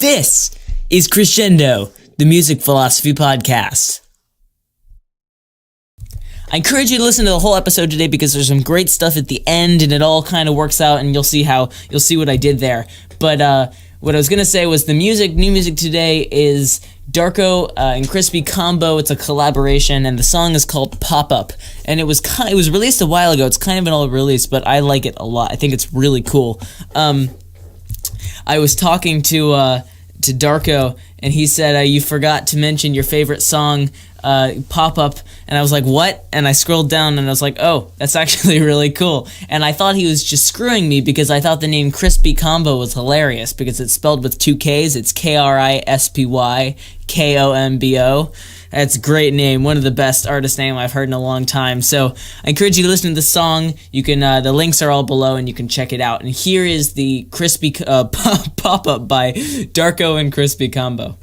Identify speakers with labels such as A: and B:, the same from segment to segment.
A: This is Crescendo, the music philosophy podcast. I encourage you to listen to the whole episode today because there's some great stuff at the end and it all kind of works out and you'll see what I did there. But what I was going to say was new music today is Darko and Crispy Combo. It's a collaboration and the song is called Pop Up. And it was released a while ago. It's kind of an old release, but I like it a lot. I think it's really cool. I was talking to Darko and he said, you forgot to mention your favorite song, Pop Up, and I was like, what? And I scrolled down and I was like, oh, that's actually really cool. And I thought he was just screwing me because I thought the name Crispy Combo was hilarious because it's spelled with two K's. It's KRISPYKOMBO. That's a great name, one of the best artist name I've heard in a long time. So I encourage you to listen to the song. You can the links are all below and you can check it out. And here is the Crispy Pop Up by Darko and Crispy Combo.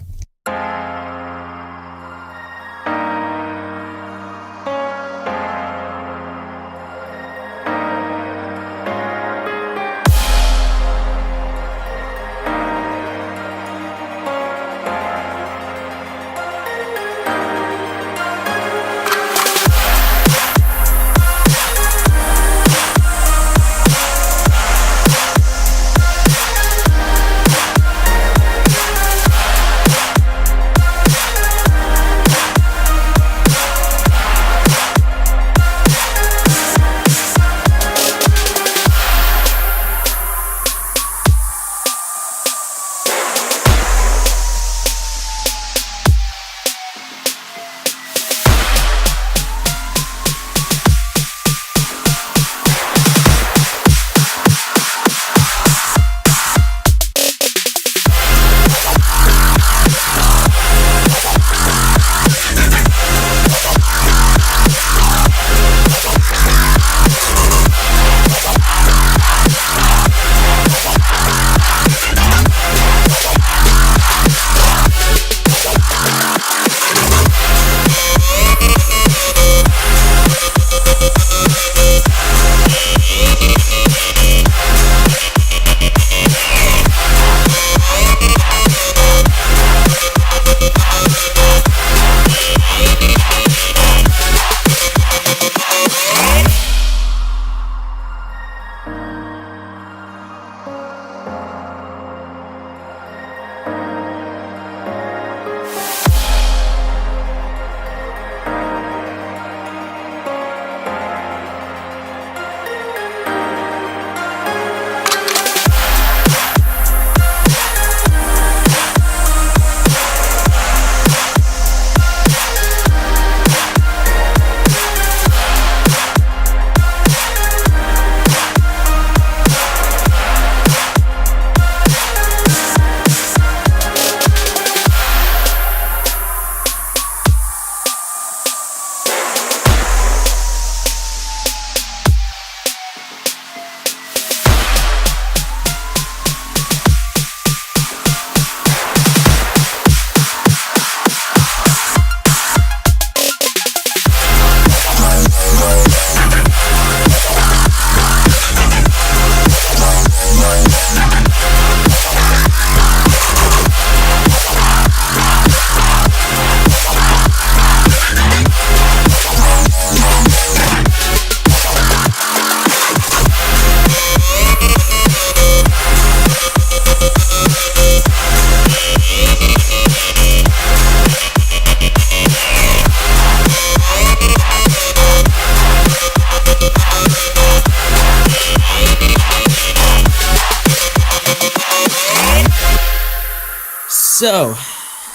A: So,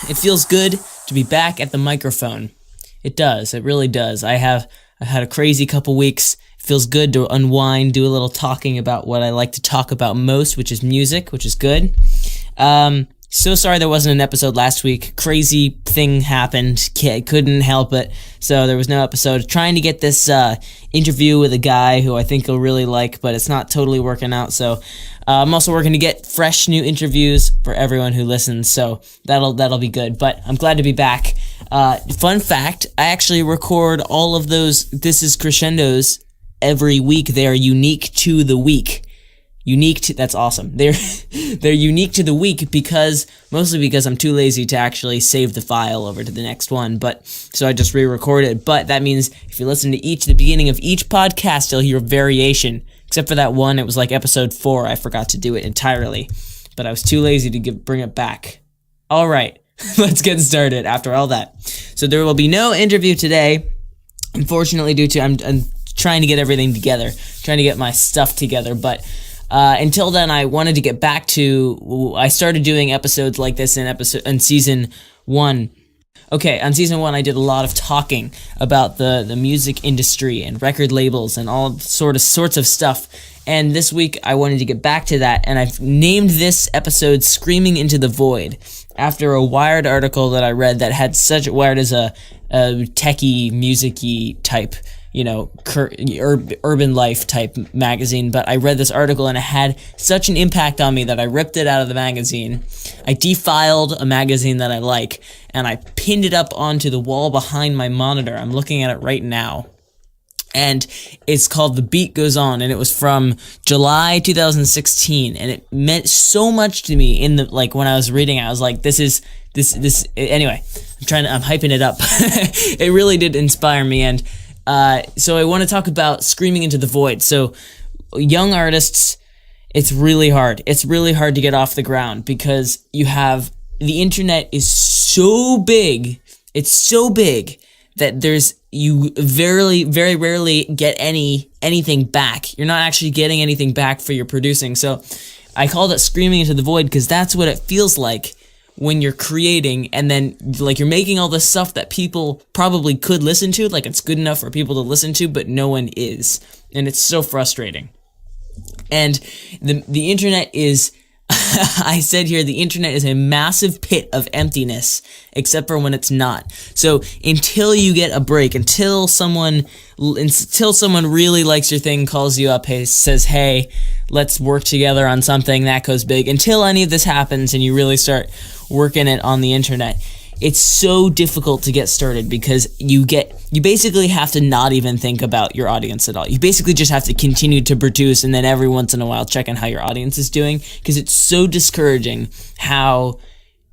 A: it feels good to be back at the microphone. It does. It really does. I had a crazy couple weeks. It feels good to unwind, do a little talking about what I like to talk about most, which is music, which is good. So sorry there wasn't an episode last week. Crazy thing happened. Couldn't help it. So there was no episode. Trying to get this interview with a guy who I think you'll really like, but it's not totally working out. So I'm also working to get fresh new interviews for everyone who listens. So that'll be good. But I'm glad to be back. Fun fact, I actually record all of those This Is Crescendos every week. They are unique to the week. that's awesome. They're unique to the week mostly because I'm too lazy to actually save the file over to the next one, so I just re-record it. But that means if you listen to the beginning of each podcast, you'll hear a variation. Except for that one, it was like episode 4, I forgot to do it entirely. But I was too lazy to bring it back. Alright, let's get started after all that. So there will be no interview today, unfortunately, due to I'm trying to get everything together, trying to get my stuff together, but until then, I wanted to get back to. I started doing episodes like this in season 1. Okay, on season 1, I did a lot of talking about the music industry and record labels and all sorts of stuff. And this week, I wanted to get back to that, and I've named this episode "Screaming into the Void" after a Wired article that I read that had Wired as a techie, music-y type, urban life type magazine, but I read this article and it had such an impact on me that I ripped it out of the magazine. I defiled a magazine that I like, and I pinned it up onto the wall behind my monitor. I'm looking at it right now. And it's called The Beat Goes On, and it was from July 2016, and it meant so much to me when I was reading it. I was like, this anyway, I'm hyping it up. It really did inspire me, and so I want to talk about Screaming into the Void. So young artists, it's really hard. It's really hard to get off the ground because the internet is so big. It's so big that you very, very rarely get anything back. You're not actually getting anything back for your producing. So I called it Screaming into the Void because that's what it feels like when you're creating, and then you're making all this stuff that people probably could listen to, it's good enough for people to listen to, but no one is. And it's so frustrating. And the internet is I said here, the internet is a massive pit of emptiness, except for when it's not. So until you get a break, until someone really likes your thing, calls you up, says, hey, let's work together on something, that goes big. Until any of this happens and you really start working it on the internet, it's so difficult to get started because you basically have to not even think about your audience at all. You basically just have to continue to produce and then every once in a while check on how your audience is doing, because it's so discouraging how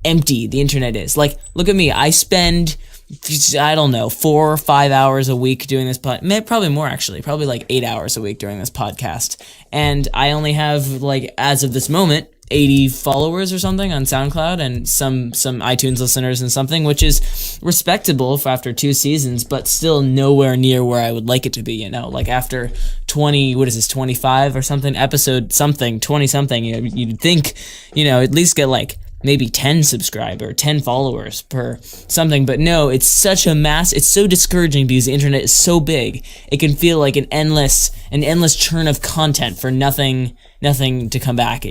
A: empty the internet is. Look at me. I spend, 4 or 5 hours a week doing this probably more actually, probably 8 hours a week doing this podcast. And I only have, as of this moment, 80 followers or something on SoundCloud and some iTunes listeners and something, which is respectable for after 2 seasons, but still nowhere near where I would like it to be, after 25 or something, episode something, 20 something, you'd think, at least get maybe 10 subscribers or 10 followers per something, but no, it's such a it's so discouraging because the internet is so big. It can feel like an endless churn of content for nothing to come back,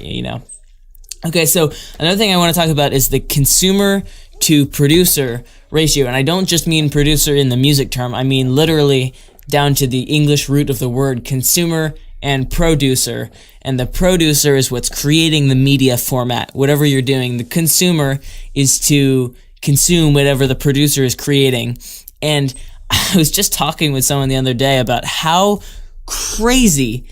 A: Okay, so another thing I want to talk about is the consumer to producer ratio, and I don't just mean producer in the music term, I mean literally down to the English root of the word consumer and producer, and the producer is what's creating the media format, whatever you're doing. The consumer is to consume whatever the producer is creating, and I was just talking with someone the other day about how crazy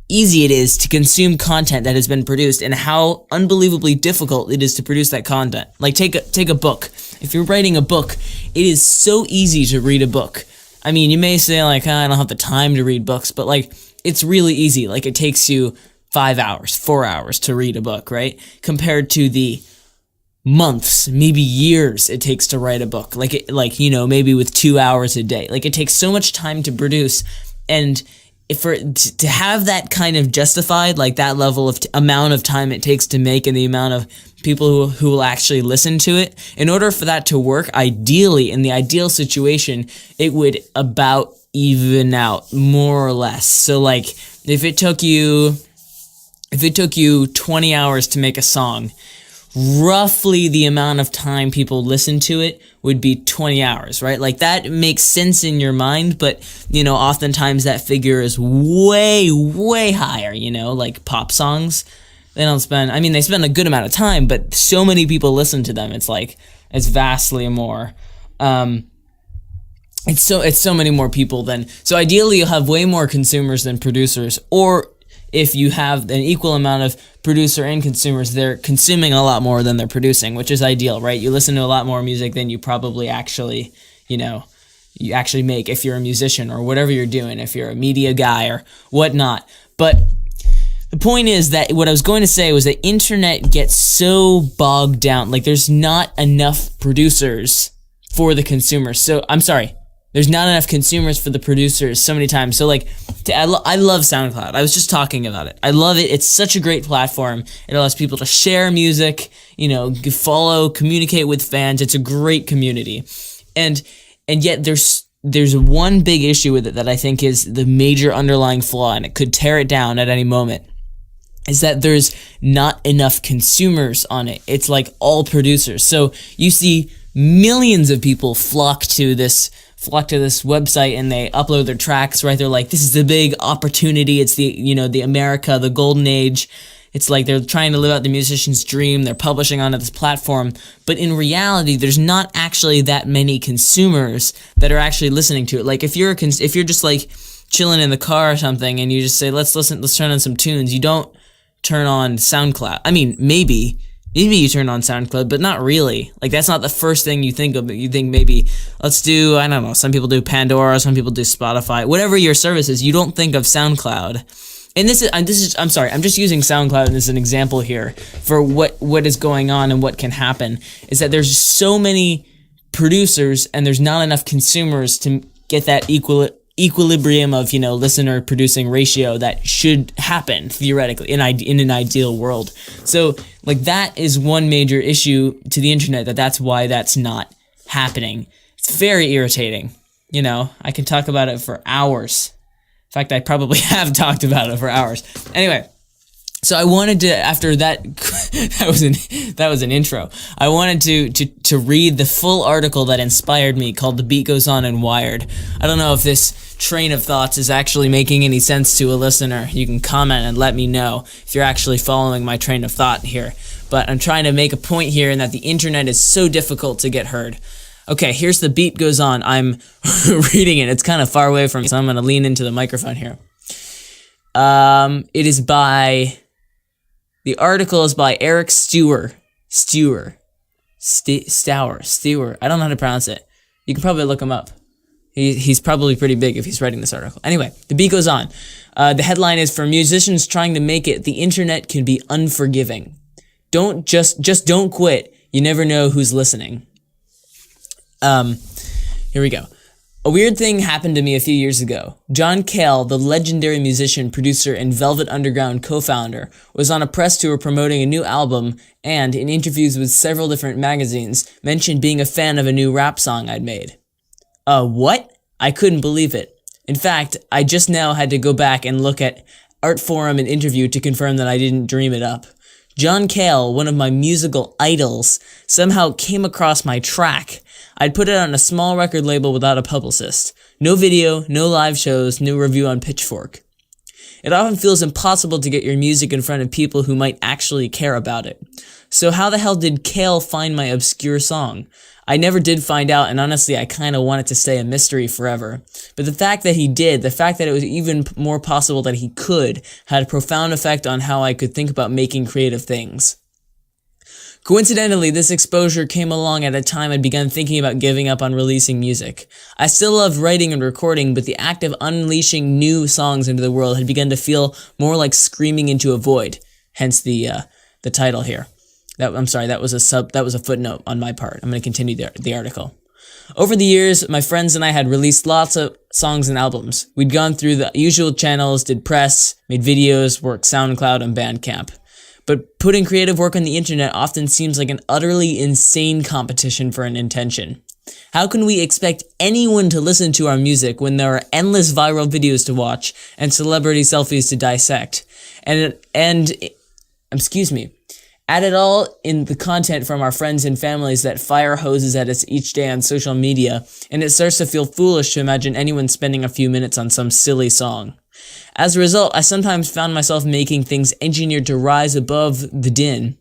A: easy it is to consume content that has been produced and how unbelievably difficult it is to produce that content. Take a book. If you're writing a book, it is so easy to read a book. I mean, you may say I don't have the time to read books, but it's really easy. It takes you 5 hours, 4 hours to read a book, right? Compared to the months, maybe years it takes to write a book. Maybe with 2 hours a day. It takes so much time to produce, and to have that kind of justified, that level of amount of time it takes to make and the amount of people who will actually listen to it, in order for that to work, ideally, in the ideal situation, it would about even out, more or less. So, if it took you 20 hours to make a song, roughly the amount of time people listen to it would be 20 hours, right? That makes sense in your mind, but, oftentimes that figure is way, way higher, pop songs. They spend a good amount of time, but so many people listen to them, it's vastly more. It's so many more people so ideally you'll have way more consumers than producers, or if you have an equal amount of producer and consumers, they're consuming a lot more than they're producing, which is ideal, right? You listen to a lot more music than you probably actually, you actually make if you're a musician or whatever you're doing, if you're a media guy or whatnot. But the point is that what I was going to say was that internet gets so bogged down. Like, there's not enough producers for the consumers. So, I'm sorry. There's not enough consumers for the producers so many times. So, like, I love SoundCloud. I was just talking about it. I love it. It's such a great platform. It allows people to share music, follow, communicate with fans. It's a great community. And yet there's one big issue with it that I think is the major underlying flaw, and it could tear it down at any moment, is that there's not enough consumers on it. It's like all producers. So you see millions of people flock to this website, and they upload their tracks, right? They're like, this is the big opportunity. It's the America, the golden age. It's like they're trying to live out the musician's dream. They're publishing onto this platform. But in reality, there's not actually that many consumers that are actually listening to it. Like, if you're just like chilling in the car or something, and you just say, let's turn on some tunes, you don't turn on SoundCloud. I mean, maybe you turn on SoundCloud, but not really. Like, that's not the first thing you think of. You think maybe, let's do, I don't know, some people do Pandora, some people do Spotify, whatever your service is, you don't think of SoundCloud. And I'm sorry, I'm just using SoundCloud as an example here for what is going on and what can happen, is that there's so many producers and there's not enough consumers to get that equilibrium of, listener producing ratio that should happen theoretically in an ideal world. So, like, that is one major issue to the internet, that's why that's not happening. It's very irritating. I can talk about it for hours. In fact, I probably have talked about it for hours. Anyway, so I wanted to, after that, that was an intro. I wanted to read the full article that inspired me, called "The Beat Goes On" in Wired. I don't know if this train of thoughts is actually making any sense to a listener. You can comment and let me know if you're actually following my train of thought here. But I'm trying to make a point here in that the internet is so difficult to get heard. Okay, here's "The Beat Goes On." I'm reading it. It's kind of far away from me, so I'm going to lean into the microphone here. It is by... The article is by Eric Stewer. I don't know how to pronounce it. You can probably look him up. He's probably pretty big if he's writing this article. Anyway, "The Beat Goes On." The headline is, "For musicians trying to make it, the internet can be unforgiving. Just don't quit. You never know who's listening." Here we go. "A weird thing happened to me a few years ago. John Cale, the legendary musician, producer, and Velvet Underground co-founder, was on a press tour promoting a new album and, in interviews with several different magazines, mentioned being a fan of a new rap song I'd made. What? I couldn't believe it. In fact, I just now had to go back and look at Artforum and Interview to confirm that I didn't dream it up. John Cale, one of my musical idols, somehow came across my track. I'd put it on a small record label without a publicist. No video, no live shows, no review on Pitchfork. It often feels impossible to get your music in front of people who might actually care about it. So how the hell did Cale find my obscure song? I never did find out, and honestly, I kind of want it to stay a mystery forever. But the fact that he did, the fact that it was even more possible that he could, had a profound effect on how I could think about making creative things. Coincidentally, this exposure came along at a time I'd begun thinking about giving up on releasing music. I still loved writing and recording, but the act of unleashing new songs into the world had begun to feel more like screaming into a void. Hence the title here. That was a footnote on my part. I'm going to continue the article. Over the years, my friends and I had released lots of songs and albums. We'd gone through the usual channels, did press, made videos, worked SoundCloud and Bandcamp. But putting creative work on the internet often seems like an utterly insane competition for an attention. How can we expect anyone to listen to our music when there are endless viral videos to watch and celebrity selfies to dissect? Add it all in the content from our friends and families that fire hoses at us each day on social media, and it starts to feel foolish to imagine anyone spending a few minutes on some silly song. As a result, I sometimes found myself making things engineered to rise above the din.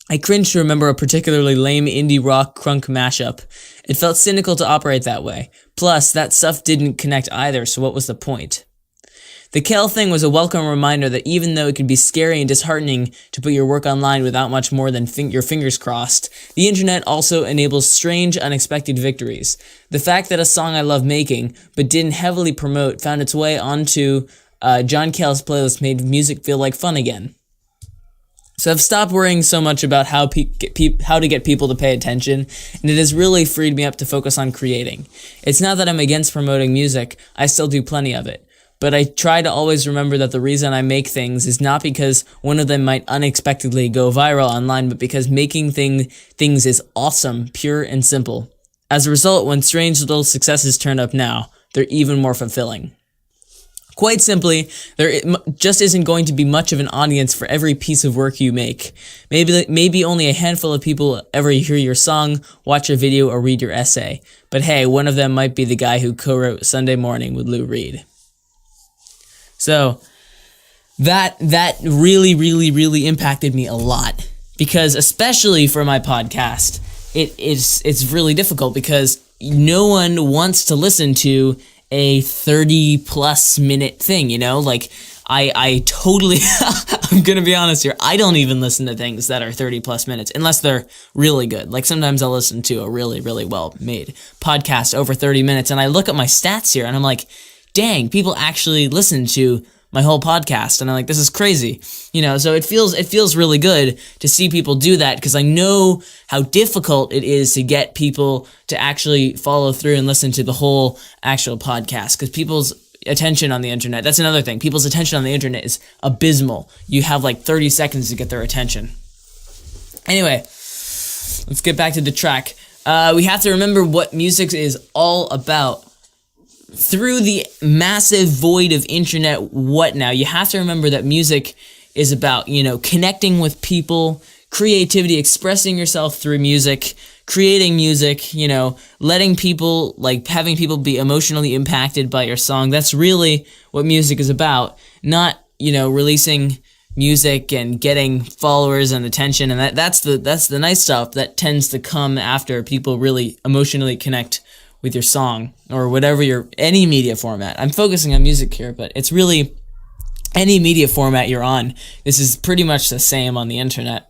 A: I cringe to remember a particularly lame indie rock crunk mashup. It felt cynical to operate that way. Plus, that stuff didn't connect either, so what was the point? The kale thing was a welcome reminder that even though it can be scary and disheartening to put your work online without much more than your fingers crossed, the internet also enables strange, unexpected victories. The fact that a song I love making, but didn't heavily promote, found its way onto John Cale's playlist made music feel like fun again. So I've stopped worrying so much about how to get people to pay attention, and it has really freed me up to focus on creating. It's not that I'm against promoting music, I still do plenty of it. But I try to always remember that the reason I make things is not because one of them might unexpectedly go viral online, but because making things is awesome, pure and simple. As a result, when strange little successes turn up now, they're even more fulfilling. Quite simply, there just isn't going to be much of an audience for every piece of work you make. Maybe only a handful of people ever hear your song, watch your video, or read your essay. But hey, one of them might be the guy who co-wrote Sunday Morning with Lou Reed. So, that really, really, really impacted me a lot. Because especially for my podcast, it's really difficult because no one wants to listen to a 30-plus minute thing, you know? Like, I totally, I'm gonna be honest here, I don't even listen to things that are 30-plus minutes, unless they're really good. Like, sometimes I'll listen to a really, really well-made podcast over 30 minutes, and I look at my stats here, and I'm like, dang, people actually listen to my whole podcast, and I'm like, this is crazy, you know. So it feels really good to see people do that, because I know how difficult it is to get people to actually follow through and listen to the whole actual podcast, because people's attention on the internet, that's another thing, people's attention on the internet is abysmal. You have like 30 seconds to get their attention. Anyway, let's get back to the track. We have to remember what music is all about. Through the massive void of internet, what now? You have to remember that music is about, you know, connecting with people, creativity, expressing yourself through music, creating music, you know, letting people, like, having people be emotionally impacted by your song. That's really what music is about, not, you know, releasing music and getting followers and attention, and that's the nice stuff that tends to come after people really emotionally connect with your song, or whatever any media format. I'm focusing on music here, but it's really any media format you're on. This is pretty much the same on the internet.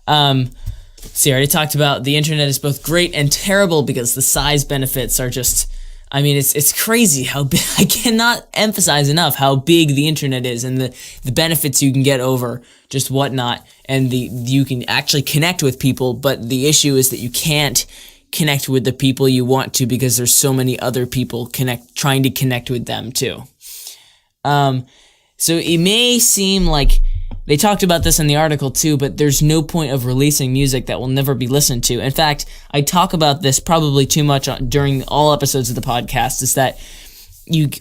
A: See, I already talked about the internet is both great and terrible because the size benefits are just, I mean, it's crazy how big, I cannot emphasize enough how big the internet is, and the benefits you can get over just whatnot, and you can actually connect with people, but the issue is that you can't connect with the people you want to because there's so many other people trying to connect with them too. So it may seem like they talked about this in the article too, but there's no point of releasing music that will never be listened to. In fact, I talk about this probably too much during all episodes of the podcast, is that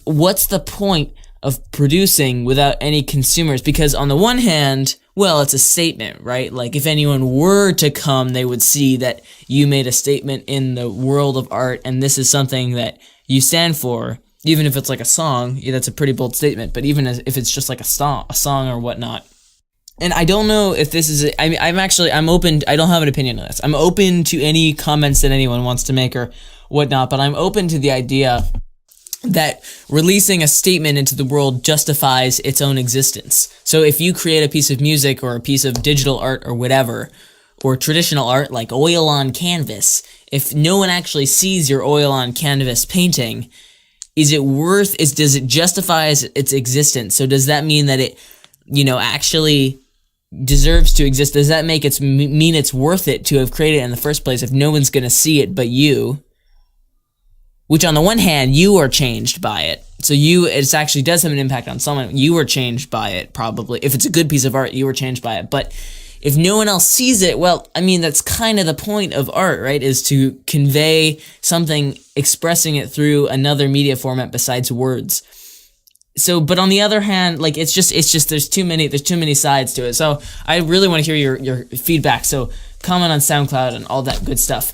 A: what's the point of producing without any consumers? Because on the one hand, well, it's a statement, right? Like, if anyone were to come, they would see that you made a statement in the world of art, and this is something that you stand for. Even if it's like a song, yeah, that's a pretty bold statement, but even if it's just like a song or whatnot. And I don't know if this is, I'm open, I don't have an opinion on this. I'm open to any comments that anyone wants to make or whatnot, but I'm open to the idea that releasing a statement into the world justifies its own existence. So if you create a piece of music or a piece of digital art or whatever, or traditional art like oil on canvas, if no one actually sees your oil on canvas painting, does it justify its existence? So does that mean that it, you know, actually deserves to exist? Does that mean it's worth it to have created it in the first place if no one's going to see it but you? Which on the one hand, you are changed by it. So it actually does have an impact on someone. You were changed by it, probably. If it's a good piece of art, you were changed by it. But if no one else sees it, well, I mean, that's kind of the point of art, right? Is to convey something, expressing it through another media format besides words. So, but on the other hand, like, it's just, there's too many sides to it. So I really want to hear your feedback. So comment on SoundCloud and all that good stuff.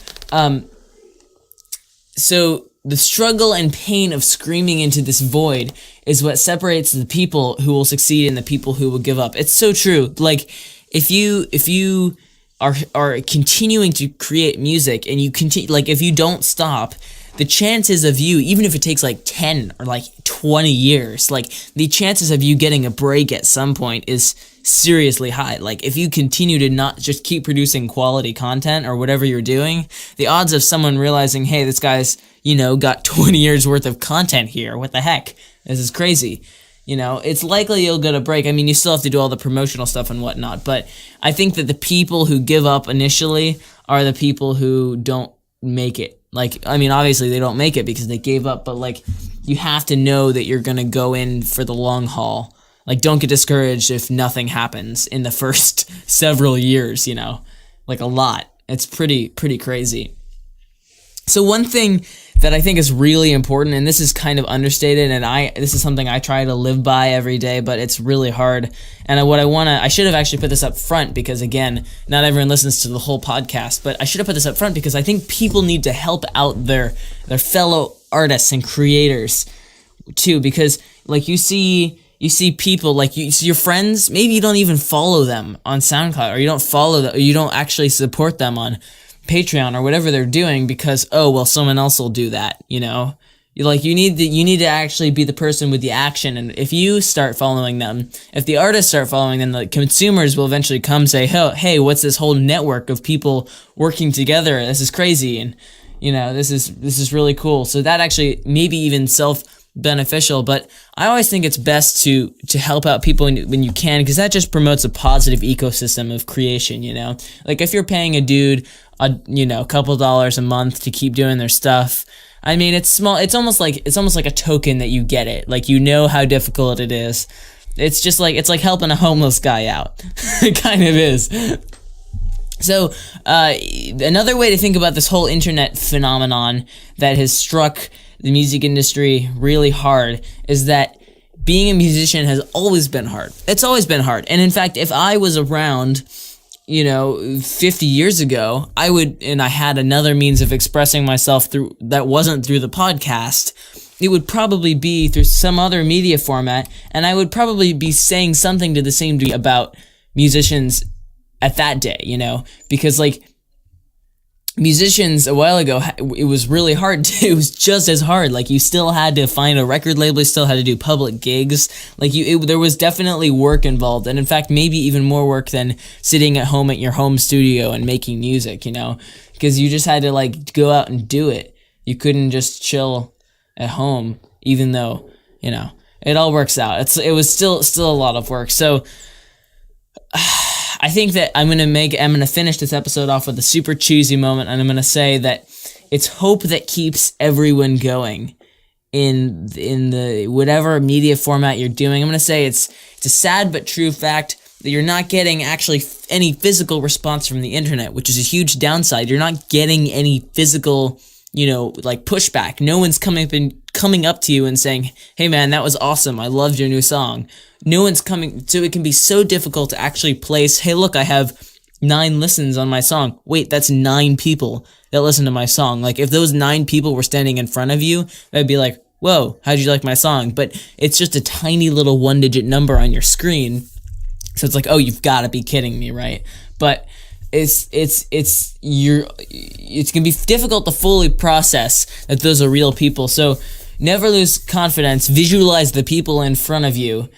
A: So the struggle and pain of screaming into this void is what separates the people who will succeed and the people who will give up. It's so true. Like, if you are continuing to create music and you continue, like, if you don't stop, the chances of you, even if it takes like 10 or like 20 years, like the chances of you getting a break at some point is seriously high. Like if you continue to not just keep producing quality content or whatever you're doing, the odds of someone realizing, hey, this guy's, got 20 years worth of content here. What the heck? This is crazy. It's likely you'll get a break. I mean, you still have to do all the promotional stuff and whatnot, but I think that the people who give up initially are the people who don't make it. Like, I mean, obviously they don't make it because they gave up, but like, you have to know that you're gonna go in for the long haul. Like, don't get discouraged if nothing happens in the first several years, like a lot. It's pretty crazy. So one thing that I think is really important, and this is kind of understated, and this is something I try to live by every day, but it's really hard. And I should have actually put this up front because, again, not everyone listens to the whole podcast, but I should have put this up front because I think people need to help out their fellow artists and creators too, because like you see people, like you see your friends, maybe you don't even follow them on SoundCloud, or you don't follow them, or you don't actually support them on Patreon or whatever they're doing because, oh, well, someone else will do that, you need to actually be the person with the action. And if you start following them, if the artists start following them, the consumers will eventually come say, hey, what's this whole network of people working together? This is crazy. And, this is really cool. So that actually maybe even beneficial, but I always think it's best to help out people when you can, because that just promotes a positive ecosystem of creation, like if you're paying a dude a couple dollars a month to keep doing their stuff, I mean, it's small, it's almost like a token that you get it, like how difficult it is. It's just like, it's like helping a homeless guy out. It kind of is. So another way to think about this whole internet phenomenon that has struck the music industry really hard is that being a musician has always been hard. It's always been hard. And in fact, if I was around, 50 years ago, and I had another means of expressing myself that wasn't through the podcast, it would probably be through some other media format, and I would probably be saying something to the same degree about musicians at that day, because like, musicians a while ago, it was really hard. It was just as hard. Like, you still had to find a record label, you still had to do public gigs. Like, there was definitely work involved, and in fact, maybe even more work than sitting at home at your home studio and making music, because you just had to like go out and do it. You couldn't just chill at home, even though, it all works out. It was still a lot of work. So I think that I'm gonna finish this episode off with a super cheesy moment, and I'm gonna say that it's hope that keeps everyone going in the whatever media format you're doing. I'm gonna say it's a sad but true fact that you're not getting actually any physical response from the internet, which is a huge downside. You're not getting any physical, like pushback. No one's coming up to you and saying, hey man, that was awesome, I loved your new song. No one's coming, so it can be so difficult to actually place, hey look, I have 9 listens on my song. Wait, that's 9 people that listen to my song. Like, if those 9 people were standing in front of you, that'd be like, whoa, how'd you like my song? But it's just a tiny little 1-digit number on your screen, so it's like, oh, you've got to be kidding me, right? But it's gonna be difficult to fully process that those are real people. So never lose confidence, visualize the people in front of you,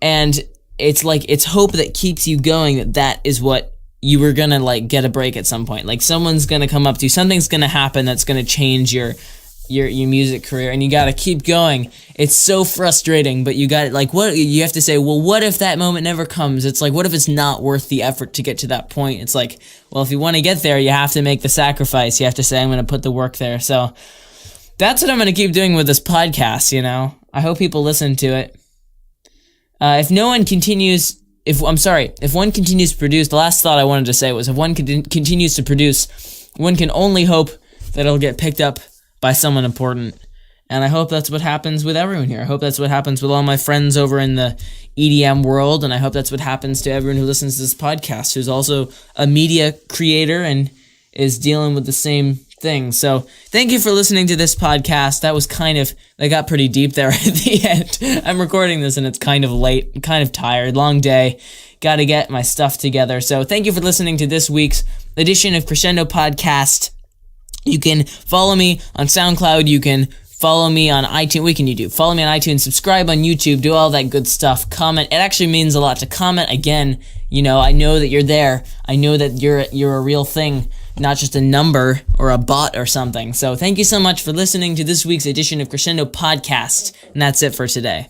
A: and it's hope that keeps you going, that is what you were gonna like get a break at some point. Like, someone's gonna come up to you, something's gonna happen that's gonna change your music career, and you gotta keep going. It's so frustrating, but you got what you have to say, well, what if that moment never comes? It's like, what if it's not worth the effort to get to that point? It's like, well, if you want to get there, you have to make the sacrifice. You have to say, I'm gonna put the work there. So that's what I'm gonna keep doing with this podcast, I hope people listen to it. If one continues to produce, the last thought I wanted to say was, if one continues to produce, one can only hope that it'll get picked up by someone important. And I hope that's what happens with everyone here. I hope that's what happens with all my friends over in the EDM world, and I hope that's what happens to everyone who listens to this podcast, who's also a media creator and is dealing with the same thing. So thank you for listening to this podcast. That got pretty deep there at the end. I'm recording this and it's kind of late, kind of tired, long day, got to get my stuff together. So thank you for listening to this week's edition of Crescendo Podcast. You can follow me on SoundCloud. You can follow me on iTunes. What can you do? Follow me on iTunes, subscribe on YouTube, do all that good stuff. Comment. It actually means a lot to comment. Again, I know that you're there. I know that you're a real thing, not just a number or a bot or something. So thank you so much for listening to this week's edition of Crescendo Podcast. And that's it for today.